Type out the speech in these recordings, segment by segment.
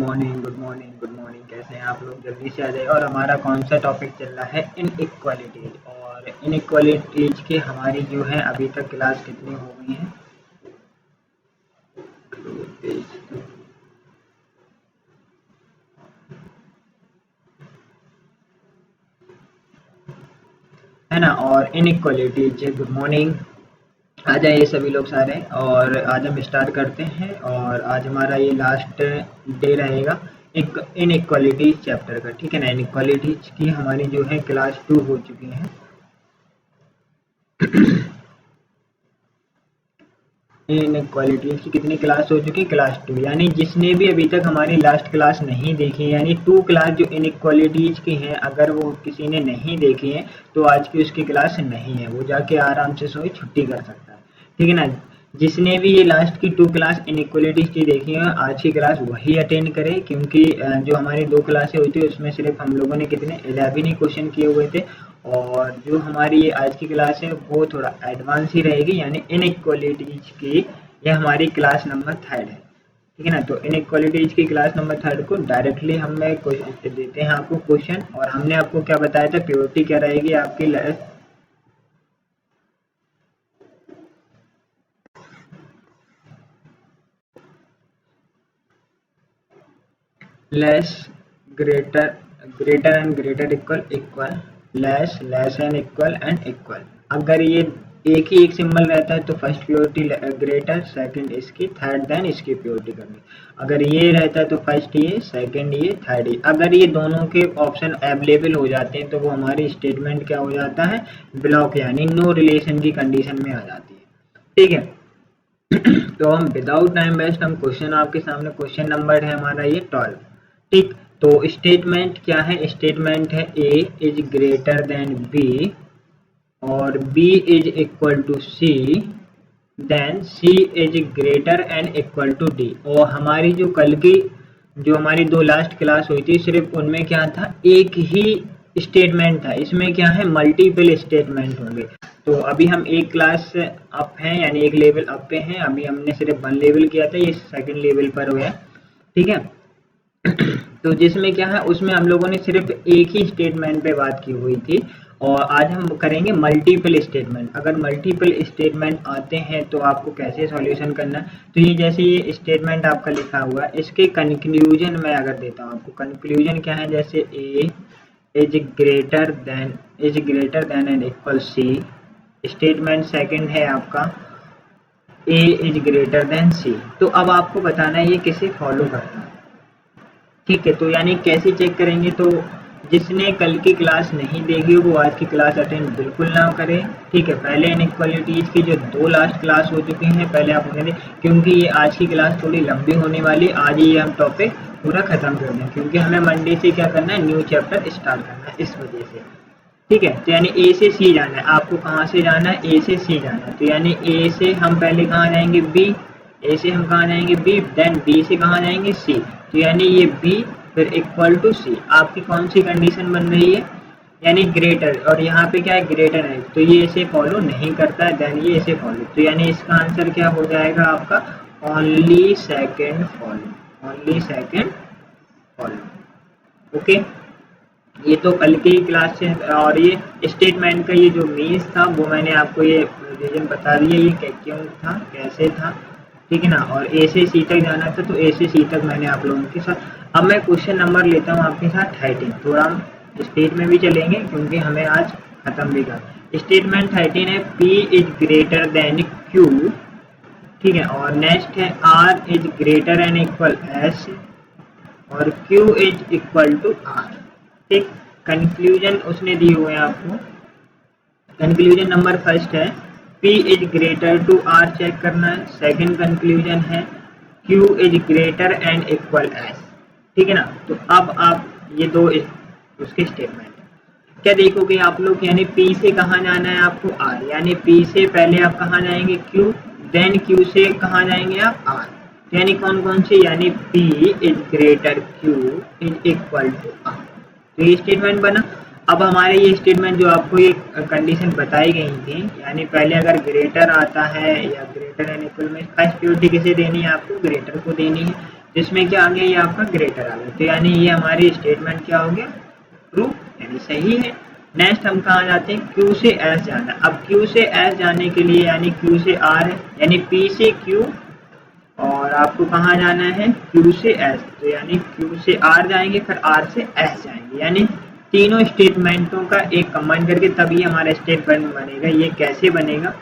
Good morning, good morning. कैसे हैं आप लोग? जल्दी से आ जाइए। और हमारा कौन सा टॉपिक चल रहा है? इनइक्वालिटीज। और इनइक्वालिटीज की हमारी जो है अभी तक क्लास कितनी हो गई है? है ना। और इनइक्वालिटीज, गुड मॉर्निंग। आ जाइए सभी लोग सारे। और आज हम स्टार्ट करते हैं। और आज हमारा ये लास्ट डे रहेगा एक इनइक्वालिटीज चैप्टर का, ठीक है ना। इनइक्वालिटीज की हमारी जो है क्लास 2 हो चुकी है। इनइक्वालिटीज की कितनी क्लास हो चुकी है? क्लास 2। यानी जिसने भी अभी तक हमारी लास्ट क्लास नहीं देखी, यानी 2 क्लास जो इनइक्वालिटीज की हैं, अगर वो किसी ने नहीं देखी है तो आज की उसकी क्लास नहीं है, वो जाके आराम से सोई छुट्टी कर सकता है, ठीक है ना। जिसने भी ये लास्ट की 2 क्लास इनइक्वालिटीज की देखी है, आज की क्लास वही अटेंड करे, क्योंकि जो हमारी 2 क्लासें हुई थी उसमें सिर्फ हम लोगों ने कितने 11 ही क्वेश्चन किए हुए थे। और जो हमारी ये आज की क्लास है वो थोड़ा एडवांस ही रहेगी, यानी इनइक्वालिटीज की ये हमारी क्लास नंबर 3 है, ठीक है ना। तो इनइक्वालिटीज की क्लास नंबर 3 को डायरेक्टली हमें क्वेश्चन देते हैं आपको क्वेश्चन। और हमने आपको क्या बताया था, प्योरिटी क्या रहेगी आपकी? Less, greater, greater and greater equal, equal, less, less and equal and equal. अगर ये एक ही एक सिंबल रहता है तो फर्स्ट प्योरिटी ग्रेटर, सेकंड इसकी, थर्ड देन इसकी प्योरिटी करनी। अगर ये रहता है तो फर्स्ट ये, सेकंड ये, थर्ड ये। अगर ये दोनों के ऑप्शन अवेलेबल हो जाते हैं तो वो हमारी स्टेटमेंट क्या हो जाता है? ब्लॉक, यानी नो रिलेशन की कंडीशन में आ जाती है, ठीक है। तो हम विदाउट टाइम वेस्ट हम क्वेश्चन आपके सामने, क्वेश्चन नंबर है हमारा ये 12, ठीक। तो स्टेटमेंट क्या है? स्टेटमेंट है A is greater than B और B is equal to C, then C is greater and equal to D. और हमारी जो कल की जो हमारी 2 लास्ट क्लास हुई थी, सिर्फ उनमें क्या था? एक ही स्टेटमेंट था। इसमें क्या है? मल्टीपल स्टेटमेंट होंगे। तो अभी हम एक क्लास अप हैं, यानी एक लेवल अप पे हैं। अभी हमने सिर्फ 1 लेवल किया था, ये सेकंड लेवल पर हुआ है, ठीक है। तो जिसमें क्या है, उसमें हम लोगों ने सिर्फ एक ही स्टेटमेंट पे बात की हुई थी। और आज हम करेंगे मल्टीपल स्टेटमेंट। अगर मल्टीपल स्टेटमेंट आते हैं तो आपको कैसे सॉल्यूशन करना है? तो ये जैसे ये स्टेटमेंट आपका लिखा हुआ है, इसके कंक्लूजन मैं अगर देता हूँ आपको, कंक्लूजन क्या है? जैसे A is greater than and equal C. Statement second है आपका A is greater than C. तो अब आपको बताना है ये किसे फॉलो करना है, ठीक है। तो यानी कैसे चेक करेंगे? तो जिसने कल की क्लास नहीं देखी वो आज की क्लास अटेंड बिल्कुल ना करे, ठीक है। पहले इनइक्वालिटीज की जो 2 लास्ट क्लास हो चुकी हैं पहले आप उन्हें दें, क्योंकि ये आज की क्लास थोड़ी लंबी होने वाली। आज ये हम टॉपिक पूरा खत्म कर दें, क्योंकि हमें मंडे से क्या करना है? न्यू चैप्टर स्टार्ट करना है, इस वजह से, ठीक है। तो यानी ए से सी जाना है। आपको कहाँ से जाना है? ए से सी जाना है। तो यानी ए से हम पहले कहाँ जाएंगे? बी। ए से हम कहाँ जाएंगे? बी। देन बी से कहाँ जाएंगे? सी। तो यानी ये बी फिर इक्वल टू सी। आपकी कौन सी कंडीशन बन रही है? यानी ग्रेटर। और यहाँ पे क्या है? ग्रेटर है, तो ये इसे फॉलो नहीं करता है, देन ये इसे फॉलो। तो यानी इसका आंसर क्या हो जाएगा आपका? Only second follow, only second follow, okay. ये तो कल की क्लास से। और ये स्टेटमेंट का ये जो मीन्स था वो मैंने आपको ये रीजन बता दिया, ये क्यों था, कैसे था, ठीक है ना। और ए से सी तक जाना था तो ए से सी तक मैंने आप लोगों के साथ। अब मैं क्वेश्चन नंबर लेता हूँ आपके साथ 13। थोड़ा हम स्टेट में भी चलेंगे क्योंकि हमें आज खत्म भी कर। स्टेटमेंट 13 है P is greater than Q, ठीक है। और नेक्स्ट है R is greater and equal S और Q is equal to R, ठीक। कंक्लूजन उसने दिए हुए हैं आपको। कंक्लूजन नंबर फर्स्ट है P is greater to R, check करना है। सेकंड कंक्लूजन है Q is greater and equal S, ठीक है ना। तो अब आप ये 2 उसके स्टेटमेंट क्या देखोगे आप लोग? यानी P से कहाँ जाना है आपको? R। यानी P से पहले आप कहाँ जाएंगे? Q। देन Q से कहाँ जाएंगे आप? R। यानी कौन कौन से? यानी P is greater Q is equal to R। तो ये स्टेटमेंट बना। अब हमारे ये स्टेटमेंट जो आपको ये कंडीशन बताई गई थी, यानी पहले अगर ग्रेटर आता है या ग्रेटर एंड इक्वल में फर्स्ट प्योरिटी किसे देनी है? आपको ग्रेटर को देनी है। जिसमें क्या आ गया, ये आपका ग्रेटर आ गया। तो यानी ये हमारी स्टेटमेंट क्या हो गया, ट्रू यानी सही है। नेक्स्ट हम कहाँ जाते हैं, Q से S जाना। अब Q से S जाने के लिए यानी Q से R है, यानी P से Q और आपको कहाँ जाना है, Q से S। तो यानी Q से R जाएंगे, फिर R से S जाएंगे, यानी तीनों स्टेटमेंटों का एक कंबाइन करके तभी हमारा स्टेटमेंट बनेगा। ये कैसे बनेगा,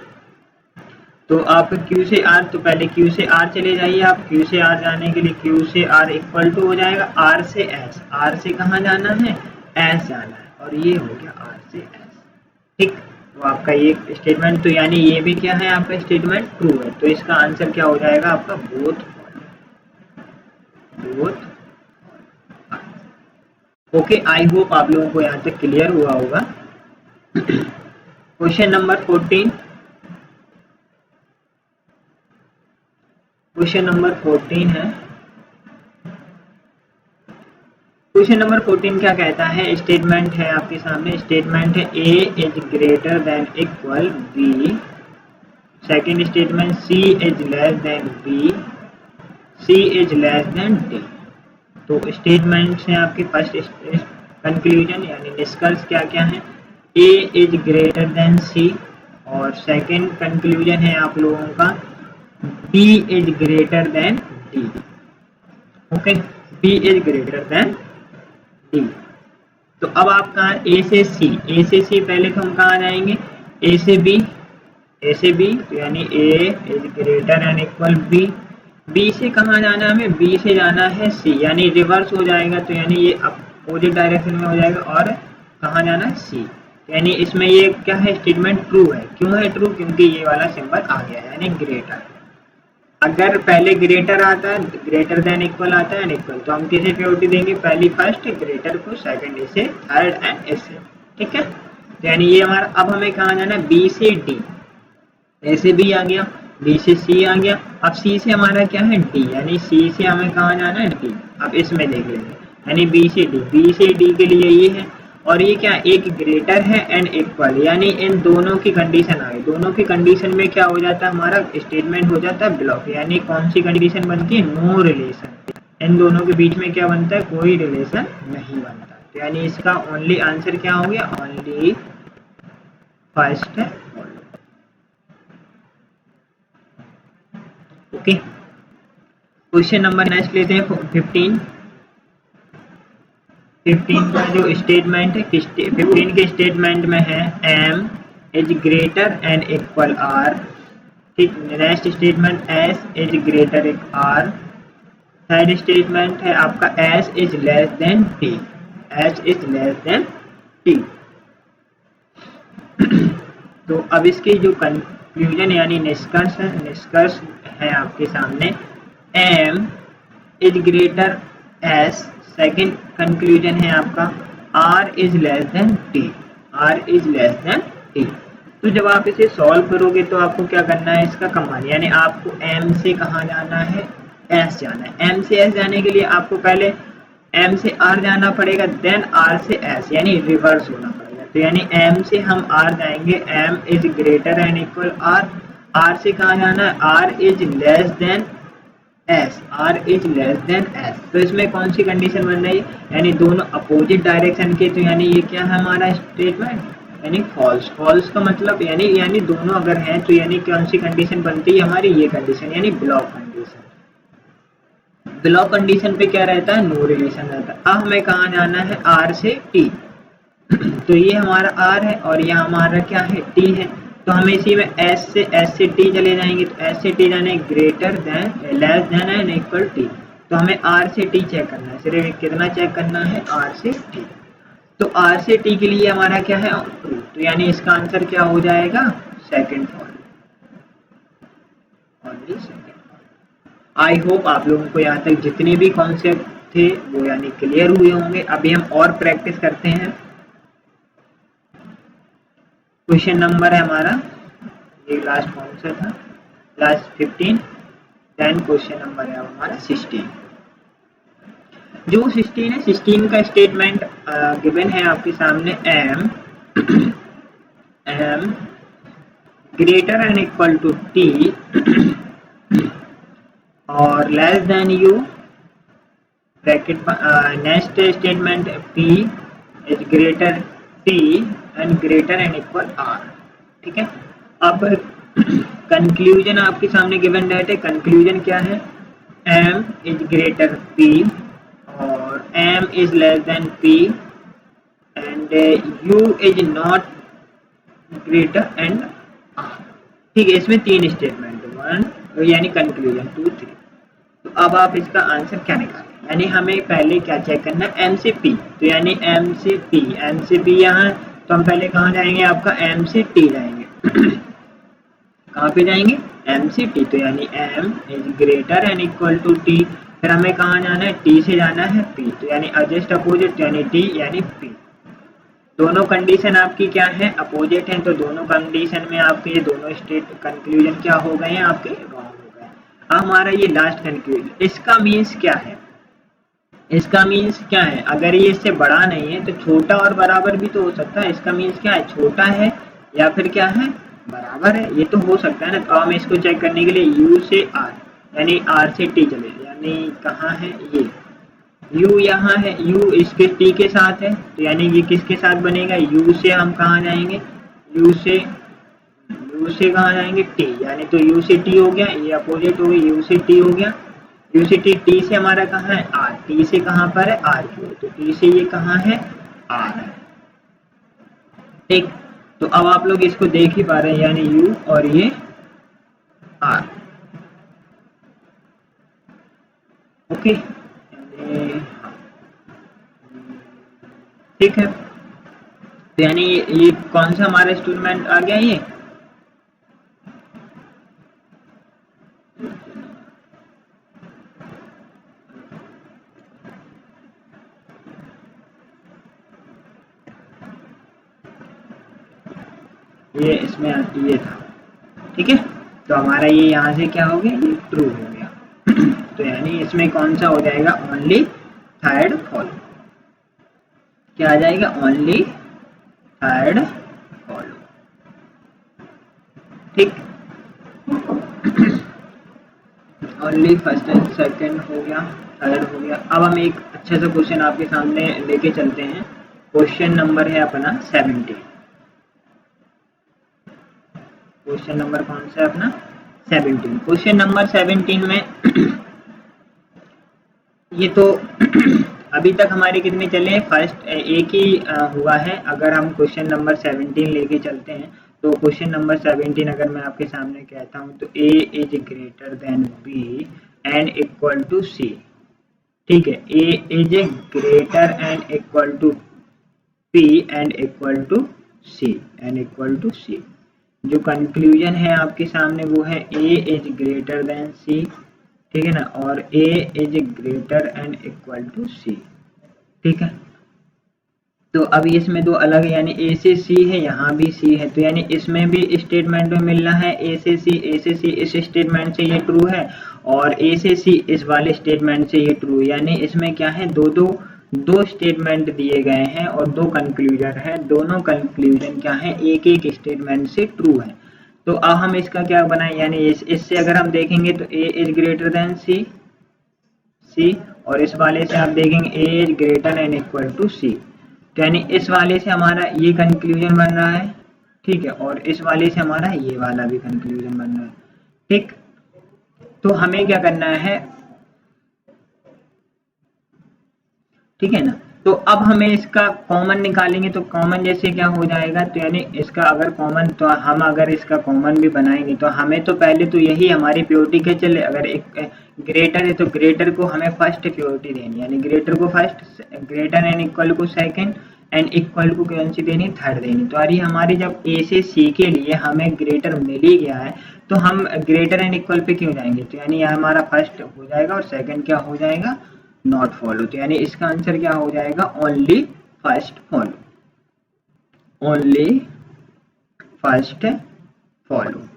तो आप Q से R, तो पहले Q से R चले जाइए। आप Q से R जाने के लिए Q से R इक्वल टू हो जाएगा R से S। R से कहाँ जाना है, S जाना है, और ये हो गया R से S। ठीक, तो आपका ये स्टेटमेंट, तो यानी ये भी क्या है, आपका स्टेटमेंट ट्रू है। तो इसका आंसर क्या हो जाएगा आपका, बोथ। ओके, आई होप आप लोगों को यहाँ तक क्लियर हुआ होगा। Question number 14। क्वेश्चन नंबर 14 है। क्वेश्चन नंबर 14 क्या कहता है, स्टेटमेंट है आपके सामने। स्टेटमेंट है A is greater than equal B। Second statement C is less then B, C is less than D। तो स्टेटमेंट्स हैं आपके। फर्स्ट कंक्लूजन यानी निष्कर्ष क्या क्या है, A is greater than C, और सेकेंड कंक्लूजन है आप लोगों का B is greater than D। Okay, B is greater than D। तो अब आप कहाँ, A से C पहले तो हम कहाँ जाएंगे, A से B, तो यानी A is greater and equal B। B से कहाँ जाना है हमें, B से जाना है C, यानी रिवर्स हो जाएगा। तो यानी ये अपोजिट डायरेक्शन में हो जाएगा, और कहाँ जाना है, C। यानी इसमें ये क्या है, स्टेटमेंट ट्रू है। क्यों है ट्रू, क्योंकि ये वाला सिंबल आ गया है, यानी ग्रेटर। अगर पहले ग्रेटर आता है, ग्रेटर देन इक्वल आता है, एंड इक्वल, तो हम किसे प्रायोरिटी देंगे, पहली फर्स्ट, ग्रेटर को सेकंड, इसे थर्ड, एंड इसे। ठीक है, तो यानी ये हमारा, अब हमें कहाँ जाना है, B से D। A से B आ गया, B से C आ गया, अब C से हमारा क्या है, D, यानी C से हमें कहाँ जाना है, D। अब इसमें देख लेंगे, यानी B से D के लिए ये है, और ये क्या, एक ग्रेटर है एंड इक्वल, यानी इन दोनों की कंडीशन आ गई। दोनों की कंडीशन में क्या हो जाता है, हमारा स्टेटमेंट हो जाता है ब्लॉक। यानी कौन सी कंडीशन बनती है, नो रिलेशन। इन दोनों के बीच में क्या बनता है, कोई रिलेशन नहीं बनता। तो यानी इसका ओनली आंसर क्या हो गया, ओनली फर्स्ट है। ओके, क्वेश्चन नंबर नेक्स्ट लेते हैं 15। 15 का जो स्टेटमेंट है, 15 के स्टेटमेंट में है M is greater and equal R। ठीक, next statement S is greater R। Third statement है आपका S is less then T, S is less then T। तो अब इसकी जो कंक्लूजन यानी निष्कर्ष है आपके सामने, M is greater S। Second conclusion है आपका R is less then T, R is less then T। तो जब आप इसे सॉल्व करोगे तो आपको क्या करना है, इसका कमान, यानी आपको M से कहाँ जाना है, S जाना है। M से S जाने के लिए आपको पहले M से R जाना पड़ेगा, देन R से S, यानी रिवर्स होना पड़ेगा। तो यानी M से हम R जाएंगे, M is greater and equal R। R से कहाँ जाना है, R is less then S, R is less then S। तो इसमें कौन सी कंडीशन बन रही है, यानी दोनों अपोजिट डायरेक्शन के। तो यानी ये क्या है हमारा स्टेटमेंट, यानी फॉल्स। फॉल्स का मतलब यानी दोनों अगर हैं तो यानी कौन सी कंडीशन बनती है हमारी, ये कंडीशन, यानी ब्लॉक कंडीशन। ब्लॉक कंडीशन पे क्या रहता है, नो रिलेशन रहता है। अब हमें कहाँ जाना है, R से T। तो ये हमारा R है और यह हमारा क्या है, T है। तो हम इसी में S से T चले जाएंगे। तो S से T जाने greater than, less than and equal T। तो हमें R से T चेक करना है, सिर्फ कितना चेक करना है, R से T। तो R से T के लिए हमारा क्या है, ट्रू। तो यानी इसका आंसर क्या हो जाएगा, second false, only second false. I hope आप लोगों को यहाँ तक जितने भी कॉन्सेप्ट थे वो यानी क्लियर हुए होंगे। अभी हम और प्रैक्टिस करते हैं। क्वेश्चन नंबर है हमारा, ये लास्ट कौन सा था, लास्ट 15। देन क्वेश्चन नंबर है हमारा 16। जो 16 है, 16 का स्टेटमेंट गिवन है आपके सामने, M greater and equal to T और less than U bracket next statement P is greater T and greater and equal R। ठीक है, अब कंक्लूजन आपके सामने गिवन डेट है। कंक्लूजन क्या है? M इज ग्रेटर P और M is less then P and U is not greater and R। ठीक है, इसमें तीन स्टेटमेंट, वन यानी कंक्लूजन, टू थ्री। तो अब आप इसका आंसर क्या निकालें, यानी हमें पहले क्या चेक करना है? एम से पी, तो यानी एम से पी यहाँ, तो हम पहले कहाँ जाएंगे? आपका एम से टी जाएंगे। कहाँ पे जाएंगे? एम से टी, तो यानी M is greater and equal to T. फिर हमें कहाँ जाना है? टी से जाना है पी, तो यानी जस्ट अपोजिट, यानी टी यानी पी। दोनों कंडीशन आपकी क्या है? अपोजिट है, तो दोनों कंडीशन में आपके ये दोनों स्टेट कंक्लूजन क्या हो गए हैं? आपके रॉन्ग हो गए। अब हमारा ये लास्ट कंक्लूजन, इसका मीन्स क्या है? इसका मीन्स क्या है? अगर ये इससे बड़ा नहीं है तो छोटा और बराबर भी तो हो सकता है। इसका मीन्स क्या है? छोटा है या फिर क्या है? बराबर है, ये तो हो सकता है ना। तो हम इसको चेक करने के लिए u से r यानी r से t चले, यानी कहाँ है ये? u यहाँ है, u इसके t के साथ है, तो यानी ये किसके साथ बनेगा? u से हम कहाँ जाएंगे? u से कहाँ जाएंगे? t, यानी तो u से t हो गया, ये अपोजिट हो गई, u से t हो गया। u से t से हमारा कहाँ है? r, t से कहाँ पर है? r की ओर, तो t से ये कहाँ है? r है। ठीक, तो अब आप लोग इसको देख ही पा रहे हैं, यानी u और ये r। ओके, ठीक है, तो यानी ये कौन सा हमारा स्टूडेंट आ गया? ये इसमें ये था। ठीक है, तो हमारा ये यहाँ से क्या हो गया? ये ट्रू हो गया। तो यानी इसमें कौन सा हो जाएगा? Only third follow. क्या आ जाएगा? Only third follow. ठीक, ओनली फर्स्ट एंड सेकंड हो गया, थर्ड हो गया। अब हम एक अच्छा सा क्वेश्चन आपके सामने लेके चलते हैं। क्वेश्चन नंबर है अपना 17। क्वेश्चन नंबर कौन सा है अपना? 17। क्वेश्चन नंबर 17 में ये तो अभी तक हमारे कितने चले? फर्स्ट एक ही हुआ है। अगर हम क्वेश्चन नंबर 17 लेके चलते हैं, तो क्वेश्चन नंबर 17 अगर मैं आपके सामने कहता हूं तो a is greater than b and equal to c। ठीक है, a is greater and equal to p and equal to c and equal to c। जो कंक्लूजन है आपके सामने वो है a is greater than c, ठीक है ना, और a is greater and equal to c। ठीक है, तो अब इसमें दो अलग है, यानी a से c है, यहाँ भी c है, तो यानी इसमें भी स्टेटमेंट में मिलना है a से c इस स्टेटमेंट से ये ट्रू है, और a से c इस वाले स्टेटमेंट से ये ट्रू, यानी इसमें क्या है? दो स्टेटमेंट दिए गए हैं और दो कंक्लूजन है। दोनों कंक्लूजन क्या है? एक एक स्टेटमेंट से ट्रू है। तो अब हम इसका क्या बनाएं, यानी इससे अगर हम देखेंगे तो a is greater than c, और इस वाले से आप देखेंगे a is greater and equal to c, तो यानी इस वाले से हमारा ये कंक्लूजन बन रहा है। ठीक है, और इस वाले से हमारा ये वाला भी कंक्लूजन बन रहा है। ठीक, तो हमें क्या करना है? ठीक है ना, तो अब हमें इसका कॉमन निकालेंगे, तो कॉमन जैसे क्या हो जाएगा? तो यानी इसका अगर कॉमन, तो हम अगर इसका कॉमन भी बनाएंगे तो हमें तो पहले तो यही हमारी प्योरिटी के चले, अगर एक ग्रेटर है तो ग्रेटर को हमें फर्स्ट प्योरिटी देनी, यानी ग्रेटर को फर्स्ट, ग्रेटर एंड इक्वल को सेकंड एंड इक्वल को कौन सी देनी? थर्ड देनी। तो अरे हमारी जब ए से सी के लिए हमें ग्रेटर मिल ही गया है, तो हम ग्रेटर एंड इक्वल पे क्यों जाएंगे? तो यानी यह हमारा फर्स्ट हो जाएगा और सेकंड क्या हो जाएगा? Not follow. तो यानी इसका आंसर क्या हो जाएगा? Only first follow, only first follow.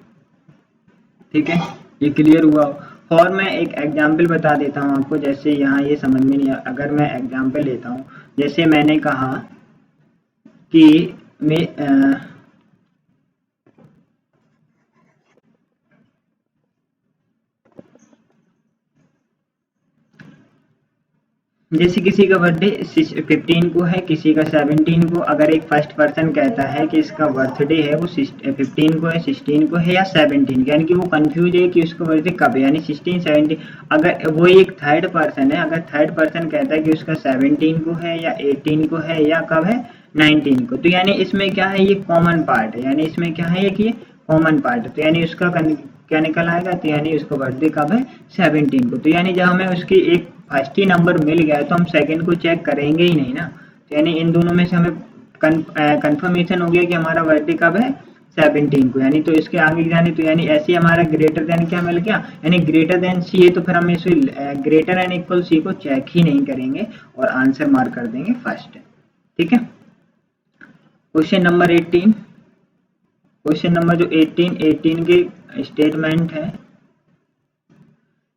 ठीक है, ये क्लियर हुआ? और मैं एक एग्जाम्पल बता देता हूँ आपको, जैसे यहाँ ये समझ में नहीं, अगर मैं एग्जाम्पल लेता हूँ, जैसे मैंने कहा कि मैं जैसे किसी का बर्थडे 15 को है, किसी का 17 को, अगर एक फर्स्ट पर्सन कहता है कि इसका बर्थडे है वो 15 को है, 16 को है या 17, यानी कि वो कंफ्यूज है कि उसका बर्थडे कब है, यानी 16 17। अगर वो एक थर्ड पर्सन है, अगर थर्ड पर्सन कहता है कि उसका 17 को है या 18 को है या कब है 19 को, तो यानी इसमें क्या है, ये कॉमन पार्ट है, यानी इसमें क्या है कि ये कॉमन पार्ट है, तो यानी उसका क्या निकल आएगा, तो यानी उसका बर्थडे कब है 17 को। तो यानी जब हमें उसकी एक फर्स्ट ही नंबर मिल गया है तो हम सेकंड को चेक करेंगे ही नहीं ना, तो यानी इन दोनों में से हमें कंफर्मेशन हो गया कि हमारा बर्थडे कब है 17 को, यानी तो इसके आगे जाने तो यानी ऐसे हमारा ग्रेटर देन क्या मिल गया, यानी ग्रेटर देन सी है, तो फिर हम इसे ग्रेटर एंड इक्वल सी को चेक ही नहीं करेंगे और आंसर मार्क कर देंगे फर्स्ट। ठीक है, क्वेश्चन नंबर 18, क्वेश्चन नंबर जो 18 के स्टेटमेंट है,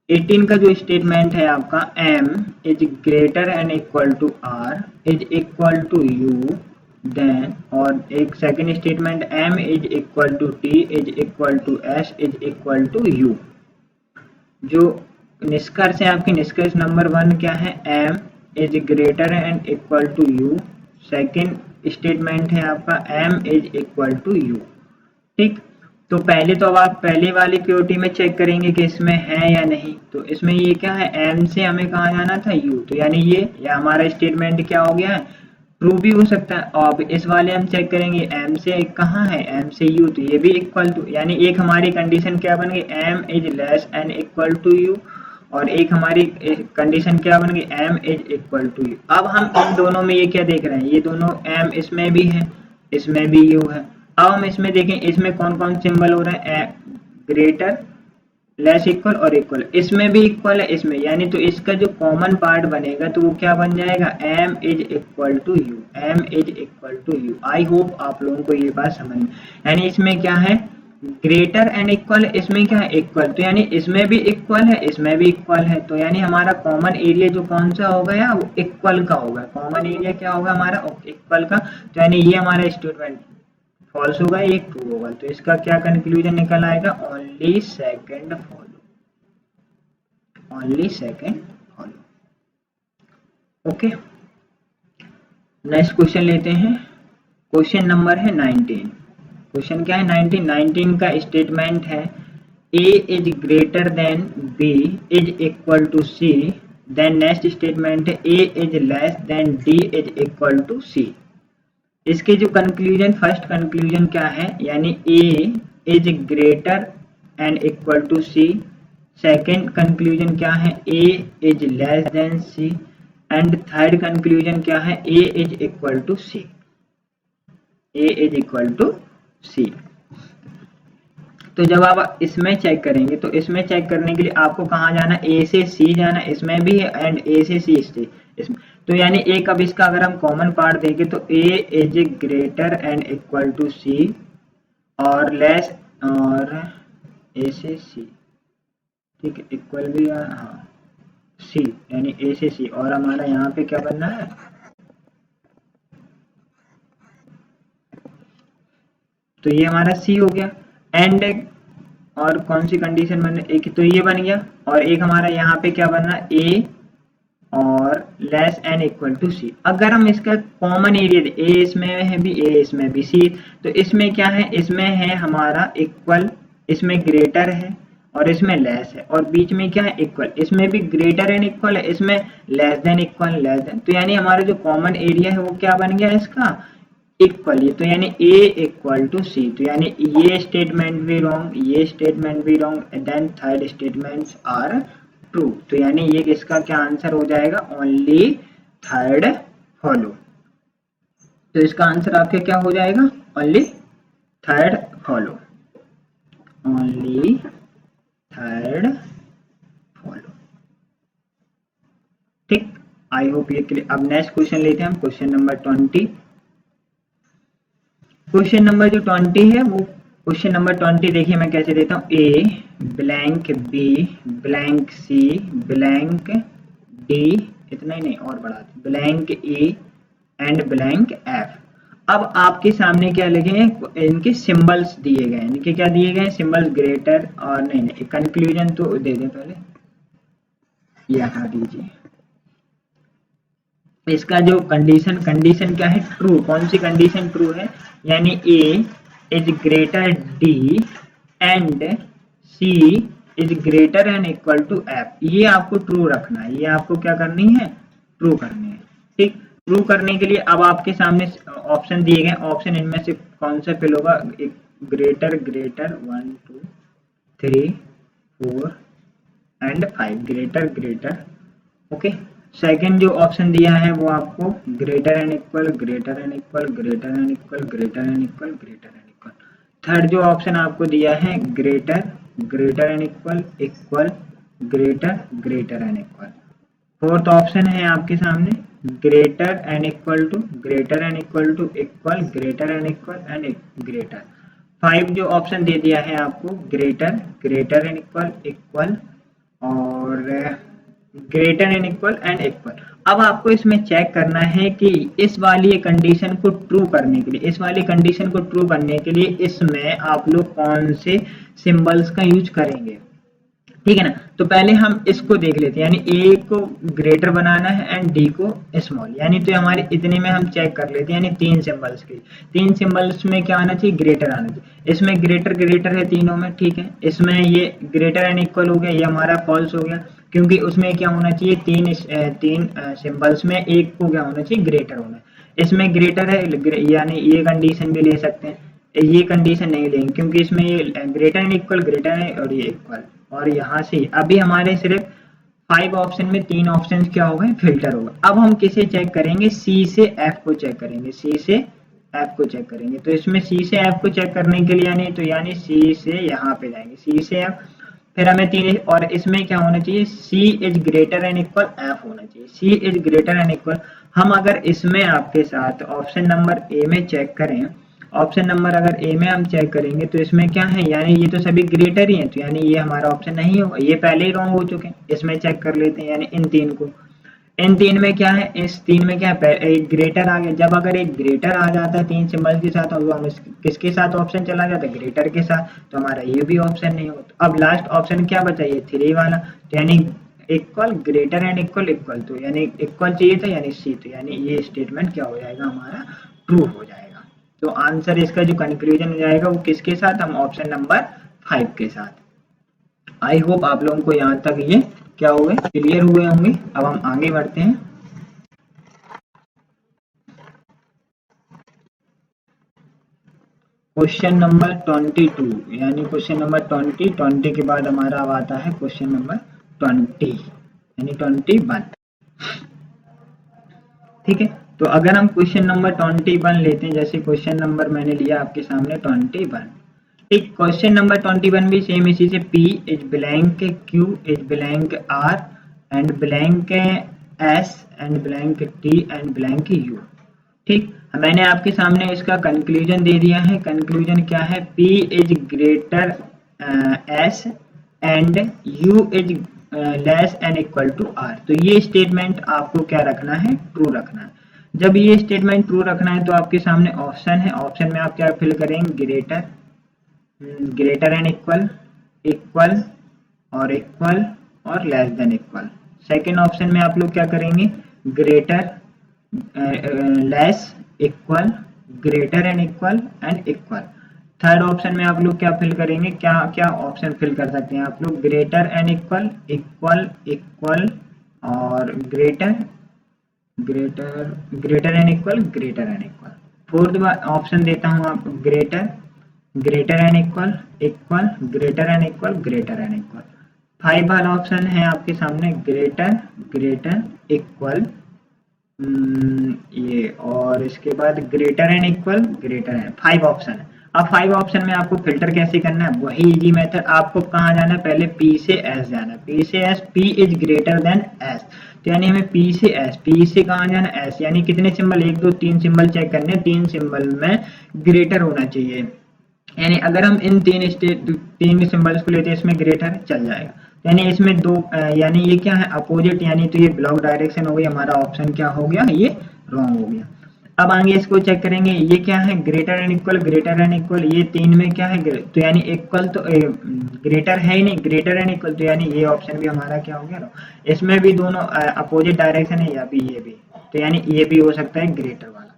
18 का जो स्टेटमेंट है आपका, m is greater and equal to r is equal to u then, और एक second statement m is equal to t is equal to s is equal to u। जो निष्कर्ष है आपकी, निष्कर्ष नंबर 1 क्या है, m is greater and equal to u, second statement है आपका m is equal to u। ठीक, तो पहले तो अब आप पहले वाली प्योरिटी में चेक करेंगे कि इसमें है या नहीं, तो इसमें ये क्या है, m से हमें कहाँ जाना था u, तो यानी ये हमारा स्टेटमेंट क्या हो गया है, ट्रू भी हो सकता है। अब इस वाले हम चेक करेंगे m से कहाँ है, m से u, तो ये भी इक्वल टू, यानी एक हमारी कंडीशन क्या बन गई, m is less and equal to u, और एक हमारी कंडीशन क्या बन गई, m is equal to u। अब हम इन दोनों में ये क्या देख रहे हैं, ये दोनों m इसमें भी है, इसमें भी u है। अब हम इसमें देखें, इसमें कौन कौन सिंबल हो रहा है, ग्रेटर, लेस इक्वल और इक्वल, इसमें भी इक्वल है इसमें, यानी तो इसका जो कॉमन पार्ट बनेगा तो वो क्या बन जाएगा, m is equal to U, m is equal to U. I hope आप लोगों को ये बात समझ में, यानी इसमें क्या है, ग्रेटर एंड इक्वल, इसमें क्या है इक्वल, तो यानी इसमें भी इक्वल है, इसमें भी इक्वल है, तो यानी हमारा कॉमन एरिया जो कौन सा हो गया, वो इक्वल का होगा, कॉमन एरिया क्या होगा हमारा, इक्वल का, तो यानी ये हमारा स्टेटमेंट फॉल्स होगा, ये ट्रू होगा, तो इसका क्या कंक्लूजन निकल आएगा, only second follow, only second follow. Okay, next question लेते हैं, क्वेश्चन नंबर है 19, क्वेश्चन क्या है 19 का स्टेटमेंट है, a is greater than b is equal to c, then next statement है a is less than d is equal to c। इसके जो कंक्लूजन, फर्स्ट कंक्लूजन क्या है, यानी a is greater and equal to c, second conclusion क्या है, a is less than c, and third conclusion क्या है, a is equal to c, a is equal to c। तो जब आप इसमें चेक करेंगे, तो इसमें चेक करने के लिए आपको कहाँ जाना, a से c जाना, इसमें भी है एंड a से c इसमें, तो यानी एक, अब इसका अगर हम कॉमन पार्ट देखें तो a is greater and equal to c और लेस, और a से c, ठीक है, इक्वल भी, हाँ c, यानी a से c, और हमारा यहाँ पे क्या बनना है, तो ये हमारा c हो गया, एंड और कौन सी कंडीशन बन, एक तो ये बन गया, और एक हमारा यहाँ पे क्या बनना, a और लेस एंड इक्वल टू सी। अगर हम इसका कॉमन एरिया दे, a इसमें है भी, a इसमें भी, c, तो इसमें क्या है, इसमें है हमारा इक्वल, इसमें ग्रेटर है और इसमें लेस है, और बीच में क्या है इक्वल, इसमें भी ग्रेटर एंड इक्वल है, इसमें less than equal, less than, तो यानी हमारा जो कॉमन एरिया है वो क्या बन गया इसका, इक्वल, ये तो यानी a इक्वल टू c, तो यानी ये स्टेटमेंट भी रॉन्ग, ये स्टेटमेंट भी wrong, then third statements are true, तो यानी ये इसका क्या आंसर हो जाएगा, ओनली थर्ड फॉलो। तो इसका आंसर आपके क्या हो जाएगा, only third follow, only third follow. ठीक, आई होप ये क्लियर। अब नेक्स्ट क्वेश्चन लेते हैं हम, क्वेश्चन नंबर 20। क्वेश्चन नंबर जो 20 है वो क्वेश्चन नंबर 20 देखिए मैं कैसे देता हूँ, a blank b blank c blank d, इतना ही नहीं और बढ़ा दे, blank e and blank f। अब आपके सामने क्या लिखे हैं, इनके सिंबल्स दिए गए हैं, इनके क्या दिए गए हैं सिंबल्स, ग्रेटर, और नहीं कंक्लूजन तो दे दें पहले, ये हटा दीजिए, इसका जो कंडीशन क्या है, ट्रू। कौन सी कंडीशन ट्रू है, यानी A is greater D and C is greater and equal to F. ये आपको ट्रू रखना है, ये आपको क्या करनी है, ट्रू करनी है। ठीक, ट्रू करने के लिए अब आपके सामने ऑप्शन दिए गए, ऑप्शन इनमें से कौन सा फिल होगा, greater 1 2 3 4 and 5, greater. Okay, second जो ऑप्शन दिया है वो आपको greater and equal, greater and equal, greater and equal, greater and equal, greater and equal. Third जो ऑप्शन आपको दिया है greater and equal, equal, greater and equal. Fourth option है आपके सामने greater and equal to, greater and equal to, equal, greater and equal and greater. 5 जो option दे दिया है आपको ग्रेटर एंड इक्वल, इक्वल और ग्रेटर एंड इक्वल। अब आपको इसमें चेक करना है कि इस वाली कंडीशन को ट्रू करने के लिए, इसमें आप लोग कौन से सिंबल्स का यूज करेंगे। ठीक है ना, तो पहले हम इसको देख लेते हैं, यानी ए को ग्रेटर बनाना है एंड डी को स्मॉल, यानी तो हमारे इतने में हम चेक कर लेते हैं, यानी 3 सिंबल्स के, 3 सिंबल्स में क्या आना चाहिए, ग्रेटर आना चाहिए। इसमें ग्रेटर है तीनों में, ठीक है। इसमें ये ग्रेटर एंड इक्वल हो गया, ये हमारा फॉल्स हो गया, क्योंकि उसमें क्या होना चाहिए, तीन सिंबल्स में एक को क्या होना चाहिए, ग्रेटर होना। इसमें ग्रेटर है, यानी ये कंडीशन भी ले सकते हैं, ये कंडीशन नहीं लेंगे क्योंकि इसमें ये ग्रेटर एंड इक्वल, ग्रेटर है और ये इक्वल, और यहाँ से अभी हमारे सिर्फ 5 ऑप्शन में 3 ऑप्शन क्या हो गए, फिल्टर हो गए। अब हम किसे चेक करेंगे, सी से एफ को चेक करेंगे, तो इसमें सी से एफ को चेक करने के लिए यानी सी से यहाँ पे जाएंगे, सी से एफ, फिर हमें 3, और इसमें क्या होना चाहिए, C is greater and equal F होना चाहिए, C is greater and equal. हम अगर इसमें आपके साथ ऑप्शन नंबर ए में चेक करें, ऑप्शन नंबर अगर ए में हम चेक करेंगे तो इसमें क्या है, यानी ये तो सभी ग्रेटर ही हैं, तो यानी ये हमारा ऑप्शन नहीं होगा, ये पहले ही रॉन्ग हो चुके हैं। इसमें चेक कर लेते हैं, यानी इन तीन में क्या है, इस 3 में क्या है, एक ग्रेटर आ गया। जब अगर एक ग्रेटर आ जाता है 3 सिंबल के साथ, और हम किसके साथ ऑप्शन चला जाता है, ग्रेटर के साथ, तो हमारा ये भी ऑप्शन नहीं होता। अब लास्ट ऑप्शन क्या बचा, ये 3 वाला, तो यानी इक्वल, ग्रेटर एंड इक्वल, तो यानी इक्वल चाहिए था, यानी सी, तो यानी ये स्टेटमेंट क्या हो जाएगा, हमारा ट्रू हो जाएगा। तो आंसर इसका जो कंक्लूजन हो जाएगा वो किसके साथ, हम ऑप्शन नंबर 5 के साथ। आई होप आप लोगों को यहाँ तक ये क्या हुए, क्लियर हुए होंगे। अब हम आगे बढ़ते हैं। क्वेश्चन नंबर 22, यानी क्वेश्चन नंबर 20 के बाद हमारा अब आता है क्वेश्चन नंबर 20 यानी 21। ठीक है, तो अगर हम क्वेश्चन नंबर 21 लेते हैं, जैसे क्वेश्चन नंबर मैंने लिया आपके सामने 21, ठीक। क्वेश्चन नंबर 21 भी सेम इसी से, P is blank Q is blank R and blank S and blank T and blank U। ठीक, मैंने आपके सामने इसका कंक्लूजन दे दिया है। कंक्लूजन क्या है, P is greater S and U is less and equal to R। तो ये स्टेटमेंट आपको क्या रखना है, ट्रू रखना है। जब ये स्टेटमेंट ट्रू रखना है तो आपके सामने ऑप्शन है, ऑप्शन में आप क्या फिल करेंगे, ग्रेटर एंड इक्वल और less than equal. Second option में आप लोग क्या करेंगे, greater, less, equal, greater and equal. Third option में आप लोग क्या फिल करेंगे, क्या ऑप्शन फिल कर सकते हैं आप लोग, ग्रेटर एंड इक्वल और greater and equal. Fourth option देता हूं आप, greater and equal, greater and equal. 5 वाला ऑप्शन है आपके सामने, ग्रेटर इक्वल, ये, और इसके बाद ग्रेटर एंड इक्वल, 5 ऑप्शन है। अब 5 ऑप्शन में आपको फिल्टर कैसे करना है, वही इजी मेथड। आपको कहाँ जाना है, पहले P से S जाना है, P is greater then S, तो यानी हमें P से कहाँ जाना है, S, यानी कितने सिंबल, 1 2 3 सिंबल चेक करने, 3 सिंबल में ग्रेटर होना चाहिए। यानी अगर हम इन 3 सिंबल्स को लेते हैं, इसमें ग्रेटर चल जाएगा, यानी इसमें 2, यानी ये क्या है, अपोजिट, यानी तो ये ब्लॉक डायरेक्शन हो गई, हमारा ऑप्शन क्या हो गया, ये रॉन्ग हो गया। अब आगे इसको चेक करेंगे, ये क्या है, ग्रेटर एंड इक्वल, ये 3 में क्या है, तो यानी इक्वल, तो ग्रेटर है ही नहीं, ग्रेटर एंड इक्वल, तो यानी ये ऑप्शन भी हमारा क्या हो गया, इसमें भी दोनों अपोजिट डायरेक्शन है, या भी ये भी, तो यानी ये भी हो सकता है ग्रेटर वाला।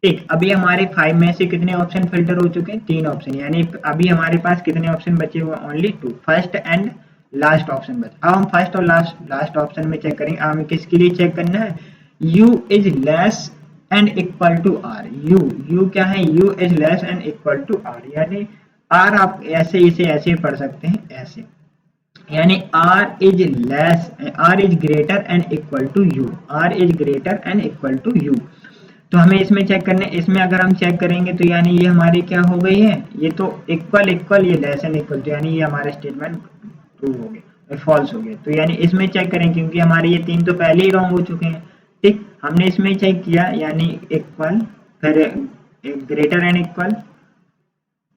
ठीक, अभी हमारे 5 में से कितने ऑप्शन फिल्टर हो चुके हैं? 3 ऑप्शन, यानी अभी हमारे पास कितने ऑप्शन बचे हुए? Only 2, first and last option बचा। अब हम फर्स्ट और लास्ट ऑप्शन में चेक करेंगे। हमें किसके लिए चेक करना है? u is less and equal to R. u क्या है? u is less and equal to R, यानी आर आप ऐसे इसे ऐसे पढ़ सकते हैं, ऐसे, यानी R is less, R is greater and equal to U, R is greater and equal to U. तो हमें इसमें चेक करना है। इसमें अगर हम चेक करेंगे तो यानी ये हमारी क्या हो गई है? ये तो इक्वल इक्वल, ये लेस एंड इक्वल, तो यानी ये हमारा स्टेटमेंट ट्रू हो गया, फॉल्स हो गया। तो यानी इसमें चेक करें, क्योंकि हमारे ये 3 तो पहले ही रॉन्ग हो चुके हैं। ठीक, हमने इसमें चेक किया, यानी इक्वल, फिर ग्रेटर एंड इक्वल,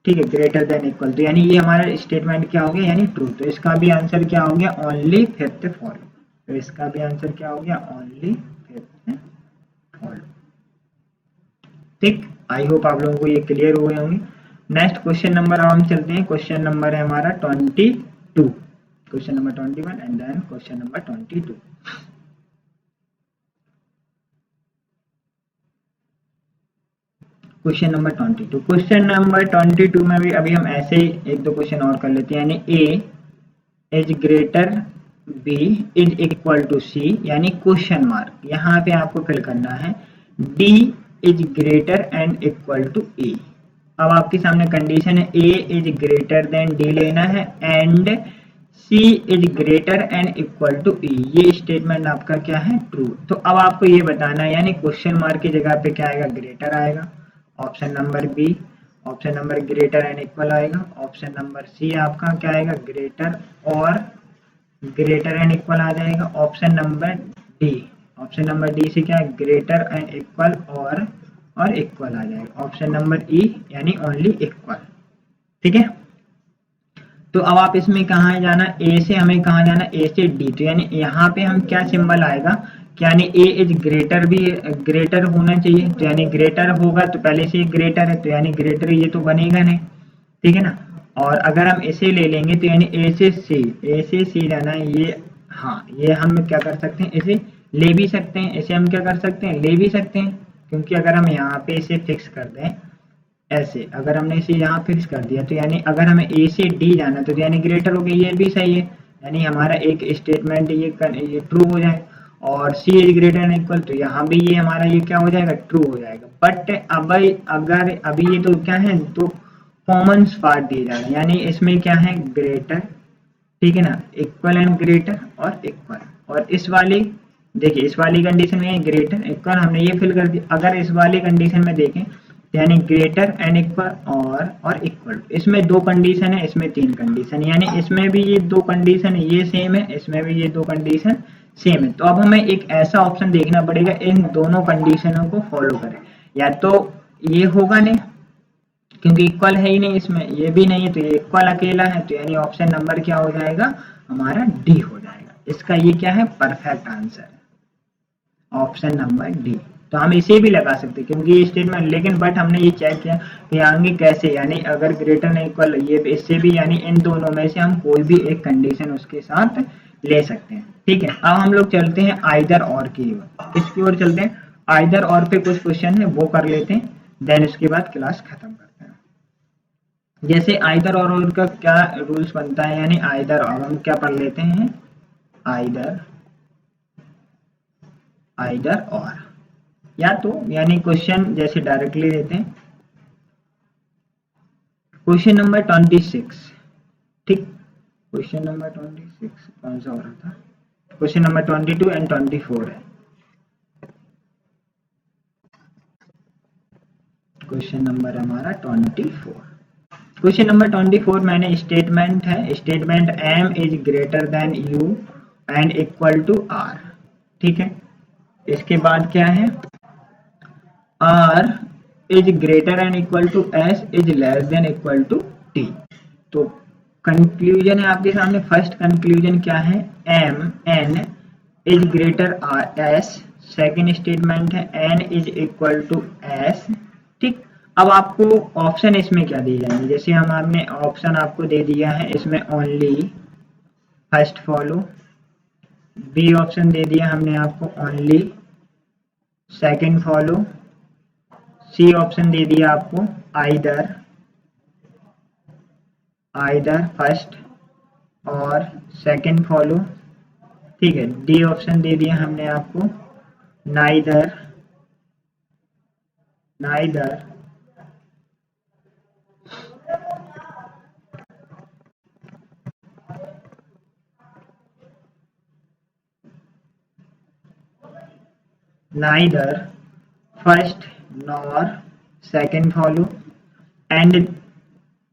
ठीक है, ग्रेटर देन इक्वल, तो यानी ये हमारा स्टेटमेंट क्या हो गया? यानी ट्रू। तो इसका भी आंसर क्या हो गया? Only fifth follow. तो इसका भी आंसर क्या हो गया? Only fifth follow. ठीक, आई होप आप लोगों को ये क्लियर हुए होंगे। नेक्स्ट क्वेश्चन नंबर हम चलते हैं। क्वेश्चन नंबर है हमारा 22, question number 21 and then question number 22। Question number 22, question number 22 में भी अभी हम ऐसे ही एक दो क्वेश्चन और कर लेते हैं। यानी a is greater b is equal to c, यानी क्वेश्चन मार्क, यहाँ पे आपको फिल करना है d is greater and equal to a। अब आपके सामने कंडीशन है a is greater than d लेना है and c is greater and equal to e। ये स्टेटमेंट आपका क्या है? ट्रू। तो अब आपको ये बताना है, यानी क्वेश्चन मार्क की जगह पे क्या आएगा? ग्रेटर आएगा, option number B. Option number greater and equal आएगा। ऑप्शन नंबर सी आपका क्या आएगा? ग्रेटर और ग्रेटर एंड इक्वल आ जाएगा। Option number D, option number D से क्या है? ग्रेटर एंड इक्वल और इक्वल आ जाएगा। ऑप्शन नंबर ई, यानी ओनली इक्वल। ठीक है, तो अब आप इसमें कहाँ जाना? ए से हमें कहाँ जाना? ए से डी। तो यानी यहाँ पे हम क्या सिंबल आएगा? यानी ए इज ग्रेटर, भी ग्रेटर होना चाहिए, तो यानी ग्रेटर होगा, तो पहले से ग्रेटर है, तो यानी ग्रेटर ये तो बनेगा नहीं, ठीक है ना। और अगर हम इसे ले लेंगे तो यानी ए से सी जाना है ये। हाँ, ये हम क्या कर सकते हैं? इसे ले भी सकते हैं, इसे हम क्या कर सकते हैं? ले भी सकते हैं, क्योंकि अगर हम यहाँ पे इसे फिक्स कर दें ऐसे, अगर हमने इसे यहाँ फिक्स कर दिया तो यानी अगर हमें ए से डी जाना तो यानी ग्रेटर हो गया, ये भी सही है, यानी हमारा एक स्टेटमेंट ये ट्रू हो जाए। और सी इज ग्रेटर एंड इक्वल, तो यहाँ भी ये हमारा ये क्या हो जाएगा? ट्रू हो जाएगा। बट अब अगर अभी ये तो क्या है? तो कॉमन पार्ट दिए जा रहे हैं, यानी इसमें क्या है? ग्रेटर, ठीक है ना, इक्वल एंड ग्रेटर और इक्वल। और इस वाली, देखिए इस वाली कंडीशन में ग्रेटर इक्वल हमने ये फिल कर दिया। अगर इस वाली कंडीशन में देखें यानी ग्रेटर एंड इक्वल और इक्वल, इसमें 2 कंडीशन है, इसमें 3 कंडीशन, यानी इसमें भी ये 2 कंडीशन ये सेम है, इसमें भी ये 2 कंडीशन सेम है। तो अब हमें एक ऐसा ऑप्शन देखना पड़ेगा इन दोनों कंडीशनों को फॉलो करें। या तो ये होगा नहीं, क्योंकि इक्वल है ही नहीं, इसमें ये भी नहीं है, तो ये इक्वल अकेला है, तो यानी ऑप्शन नंबर क्या हो जाएगा? हमारा डी हो जाएगा। इसका ये क्या है? परफेक्ट आंसर है, ऑप्शन नंबर डी। तो हम इसे भी लगा सकते हैं क्योंकि ये स्टेटमेंट, लेकिन बट हमने ये चेक किया कि आगे कैसे, यानी अगर ग्रेटर नहीं इक्वल, ये इससे भी, यानी इन दोनों में से हम कोई भी एक कंडीशन उसके साथ ले सकते हैं। ठीक है, अब हम लोग चलते हैं आइदर और की ओर, किसकी ओर चलते हैं? आइदर और पे कुछ क्वेश्चन है वो कर लेते हैं, देन उसके बाद क्लास खत्म करते हैं। जैसे आइदर और का क्या रूल्स बनता है, यानी आइदर और हम क्या पढ़ लेते हैं? आइदर और, या तो यानी क्वेश्चन जैसे डायरेक्टली देते हैं। क्वेश्चन नंबर 26, ठीक, क्वेश्चन नंबर 26 कौन सा हो रहा था? क्वेश्चन नंबर 22 एंड 24 है। क्वेश्चन नंबर हमारा 24। क्वेश्चन नंबर 24 मैंने स्टेटमेंट है, statement m is greater than u and equal to r, ठीक है। इसके बाद क्या है? r is greater and equal to s is less than equal to t। तो कंक्लूजन है आपके सामने। फर्स्ट कंक्लूजन क्या है? n is greater s। Second statement है n is equal to s, ठीक। अब आपको ऑप्शन इसमें क्या दिए जाएंगे? जैसे हमने ऑप्शन आपको दे दिया है इसमें only first follow, B option दे दिया हमने आपको only second follow, C option दे दिया आपको आइदर फर्स्ट और सेकंड फॉलो, ठीक है। डी ऑप्शन दे दिया हमने आपको neither first nor second follow, and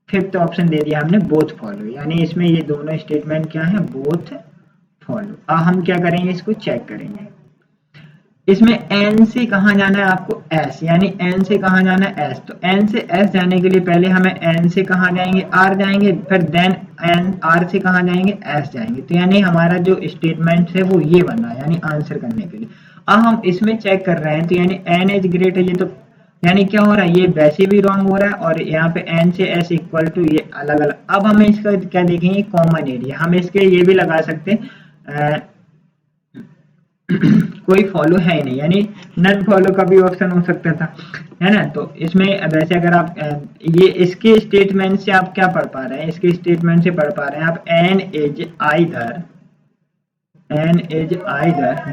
fifth option दे दिया हमने बोथ फॉलो, यानी इसमें ये दोनों स्टेटमेंट क्या है, बोथ फॉलो। अब हम क्या करेंगे, इसको चेक करेंगे। इसमें एन से कहाँ जाना है आपको, एस, यानी एन से कहाँ जाना है, एस। तो एन से एस जाने के लिए पहले हमें एन से कहाँ जाएंगे, आर जाएंगे, फिर देन एन आर से कहाँ जाएंगे, एस जाएंगे। तो यानी हमारा जो स्टेटमेंट है वो ये बना, यानी आंसर करने के लिए। अब हम इसमें चेक कर रहे हैं, तो यानी एन इज ग्रेट है, ये तो यानी क्या हो रहा है, ये वैसे भी रॉन्ग हो रहा है, और यहाँ पे एन से एस इक्वल टू ये अलग अलग। अब हमें इसका क्या देखेंगे, कॉमन एरिया। हम इसके ये भी लगा सकते हैं कोई फॉलो है ही नहीं, यानी नन फॉलो का भी ऑप्शन हो सकता था, है ना। तो इसमें वैसे अगर आप ये इसके स्टेटमेंट से आप क्या पढ़ पा रहे हैं, इसके स्टेटमेंट से पढ़ पा रहे हैं आप एन इज आइदर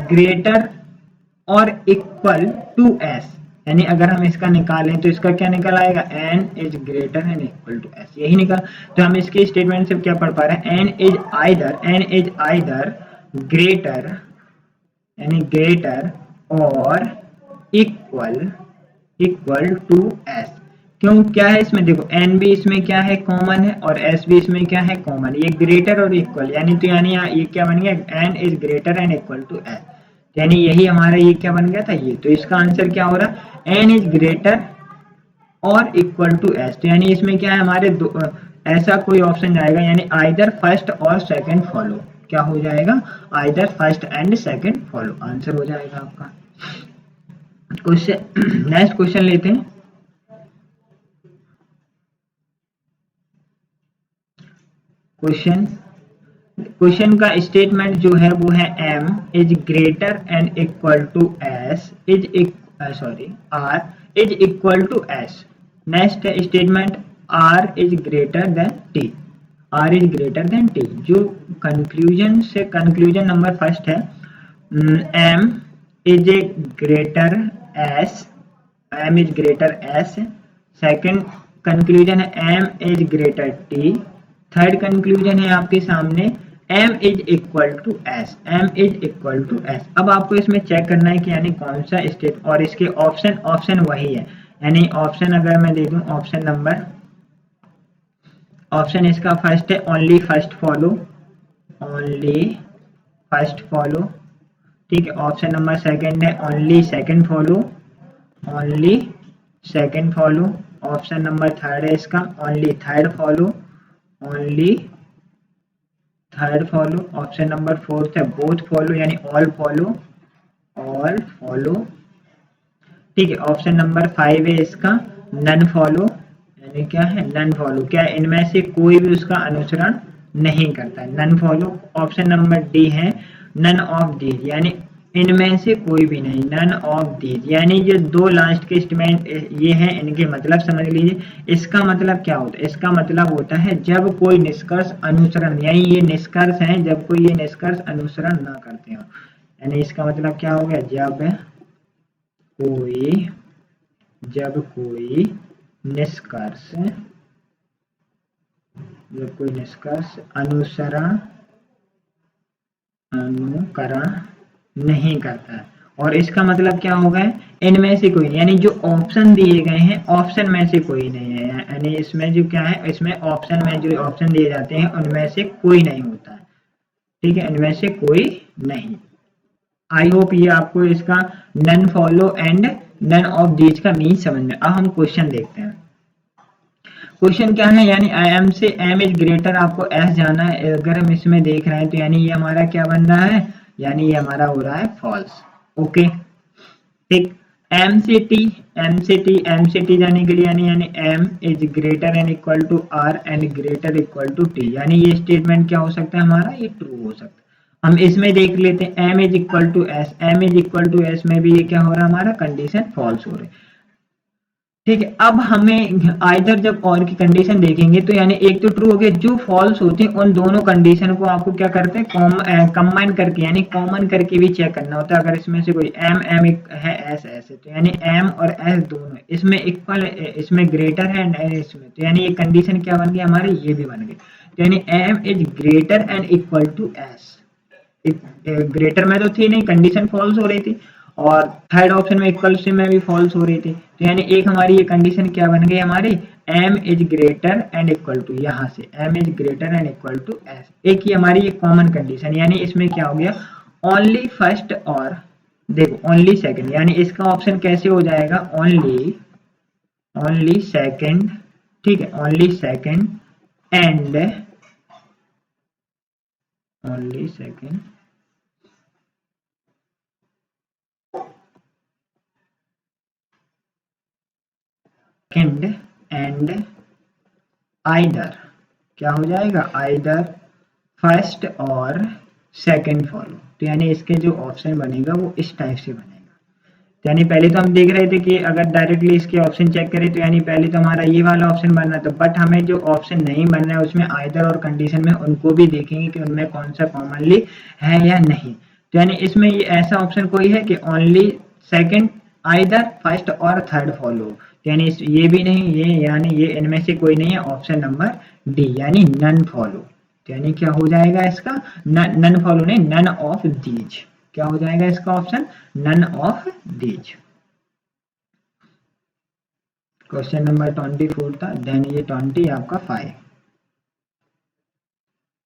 ग्रेटर और इक्वल टू एस, यानी अगर हम इसका निकालें तो इसका क्या निकल आएगा, N is greater and equal to S, यही निकल। तो हम इसके स्टेटमेंट से क्या पढ़ पा रहे हैं, एन इज आइदर ग्रेटर, यानी ग्रेटर और इक्वल टू एस। क्यों, क्या है इसमें, देखो एन भी इसमें क्या है, कॉमन है, और एस भी इसमें क्या है, कॉमन। ये ग्रेटर और इक्वल, यानी तो यानी ये क्या बन गया, N is greater and equal to S, यानी यही हमारा ये क्या बन गया था, ये। तो इसका आंसर क्या हो रहा है, एन इज ग्रेटर और इक्वल टू एस। तो यानी इसमें क्या है, हमारे दो ऐसा कोई ऑप्शन जाएगा, यानी आइदर फर्स्ट और सेकंड फॉलो, क्या हो जाएगा, either first and second follow, answer हो जाएगा आपका। क्वेश्चन नेक्स्ट क्वेश्चन लेते हैं। क्वेश्चन का स्टेटमेंट जो है वो है m is greater and equal to s r is equal to s। Next statement r is greater than t। जो कंक्लूजन से कंक्लूजन नंबर फर्स्ट है, m is greater s। Second conclusion है m is greater t। Third conclusion है आपके सामने m is equal to s। अब आपको इसमें चेक करना है कि यानी कौन सा स्टेप, और इसके ऑप्शन वही है, यानी ऑप्शन अगर मैं दे दूं, ऑप्शन इसका फर्स्ट है ओनली फर्स्ट फॉलो, ठीक है। ऑप्शन नंबर सेकंड है only second follow. Option number third है इसका only third follow. Option number fourth है बोथ फॉलो, यानी ऑल फॉलो, ठीक है। ऑप्शन नंबर 5 है इसका नन फॉलो, यानी क्या है, नन फॉलो, क्या इनमें से कोई भी उसका अनुसरण नहीं करता है, none follow. Option number D है नन ऑफ दीज, यानी इनमें से कोई भी नहीं, नन ऑफ दीज, यानी जो दो लास्ट के स्टेटमेंट ये हैं, इनके मतलब समझ लीजिए। इसका मतलब क्या होता है, इसका मतलब होता है जब कोई निष्कर्ष अनुसरण, यानी ये निष्कर्ष है जब कोई ये निष्कर्ष अनुसरण ना करते हो, यानी इसका मतलब क्या हो गया, जब कोई निष्कर्ष अनुकरण नहीं करता है। और इसका मतलब क्या होगा, इनमें से कोई, यानी जो ऑप्शन दिए गए हैं ऑप्शन में से कोई नहीं है, यानी इसमें जो क्या है, इसमें ऑप्शन में जो ऑप्शन दिए जाते हैं उनमें से कोई नहीं होता है, ठीक है, इनमें से कोई नहीं। आई होप ये आपको इसका none follow and none of these का मीन समझ में। अब हम क्वेश्चन देखते हैं। क्वेश्चन क्या है, यानी आई एम से m इज ग्रेटर, आपको s जाना है। अगर हम इसमें देख रहे हैं तो यानी ये हमारा क्या बन रहा है, यानी ये हमारा हो रहा है फॉल्स, ओके, ठीक। m से t जाने के लिए यानी m is greater and equal to r and greater equal to t, यानी ये स्टेटमेंट क्या हो सकता है हमारा, ये ट्रू हो सकता है। हम इसमें देख लेते हैं m is equal to S, m is equal to S में भी ये क्या हो रहा है, हमारा कंडीशन फॉल्स हो रही है। ठीक है, अब हमें आइदर जब और की कंडीशन देखेंगे तो यानी एक तो ट्रू हो गया, जो फॉल्स होती है उन दोनों कंडीशन को आपको क्या करते हैं कंबाइन करके यानी कॉमन करके भी चेक करना होता है। अगर इसमें से कोई एम एम है एस एस है तो यानी एम और एस दोनों इसमें इक्वल, इसमें ग्रेटर है एंड इसमें, तो यानी ये कंडीशन क्या बन गई हमारी, ये भी बन गई। तो यानी M is greater and equal to S, greater में तो थी नहीं, कंडीशन फॉल्स हो रही थी, और थर्ड ऑप्शन में इक्वल से में भी फॉल्स हो रही थी। तो यानी एक हमारी ये कंडीशन क्या बन गई हमारी, m is greater and equal to, यहाँ से m is greater and equal to s, एक ही हमारी ये कॉमन कंडीशन, यानी इसमें क्या हो गया, ओनली फर्स्ट और देखो ओनली सेकंड, यानी इसका ऑप्शन कैसे हो जाएगा, ओनली ओनली सेकंड, ठीक है, only second and only second and either, क्या हो जाएगा, आइदर फर्स्ट और सेकंड फॉलो। तो यानी इसके जो ऑप्शन बनेगा वो इस टाइप से बनेगा। तो यानी पहले तो हम देख रहे थे कि अगर डायरेक्टली इसके ऑप्शन चेक करें तो यानी पहले तो हमारा ये वाला ऑप्शन बनना था, बट हमें जो ऑप्शन नहीं बनना है उसमें आइदर और कंडीशन में उनको भी देखेंगे कि उनमें कौन सा कॉमनली है या नहीं। तो यानी इसमें ये ऐसा ऑप्शन कोई है कि ओनली सेकंड, आइदर फर्स्ट और थर्ड फॉलो, यानी ये भी नहीं, ये यानी ये इनमें से कोई नहीं है, ऑप्शन नंबर डी यानी नन फॉलो। तो यानी क्या हो जाएगा इसका, नन फॉलो नहीं, नन ऑफ दीज, क्या हो जाएगा इसका option, none of these. Question number 24 था, देन ये 20 आपका 5।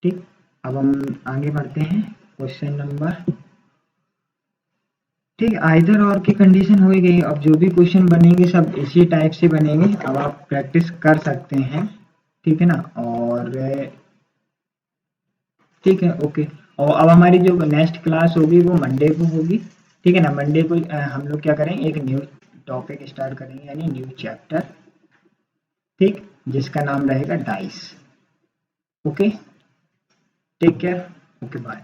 ठीक, अब हम आगे बढ़ते हैं क्वेश्चन नंबर, ठीक है, आइदर और की कंडीशन हो गई। अब जो भी क्वेश्चन बनेंगे सब इसी टाइप से बनेंगे, अब आप प्रैक्टिस कर सकते हैं, ठीक है ना। और ठीक है, ओके। और अब हमारी जो नेक्स्ट क्लास होगी वो मंडे को होगी, ठीक है ना। मंडे को हम लोग क्या करेंगे, एक न्यू टॉपिक स्टार्ट करेंगे यानी न्यू चैप्टर, ठीक, जिसका नाम रहेगा dice. Okay, take care, okay bye.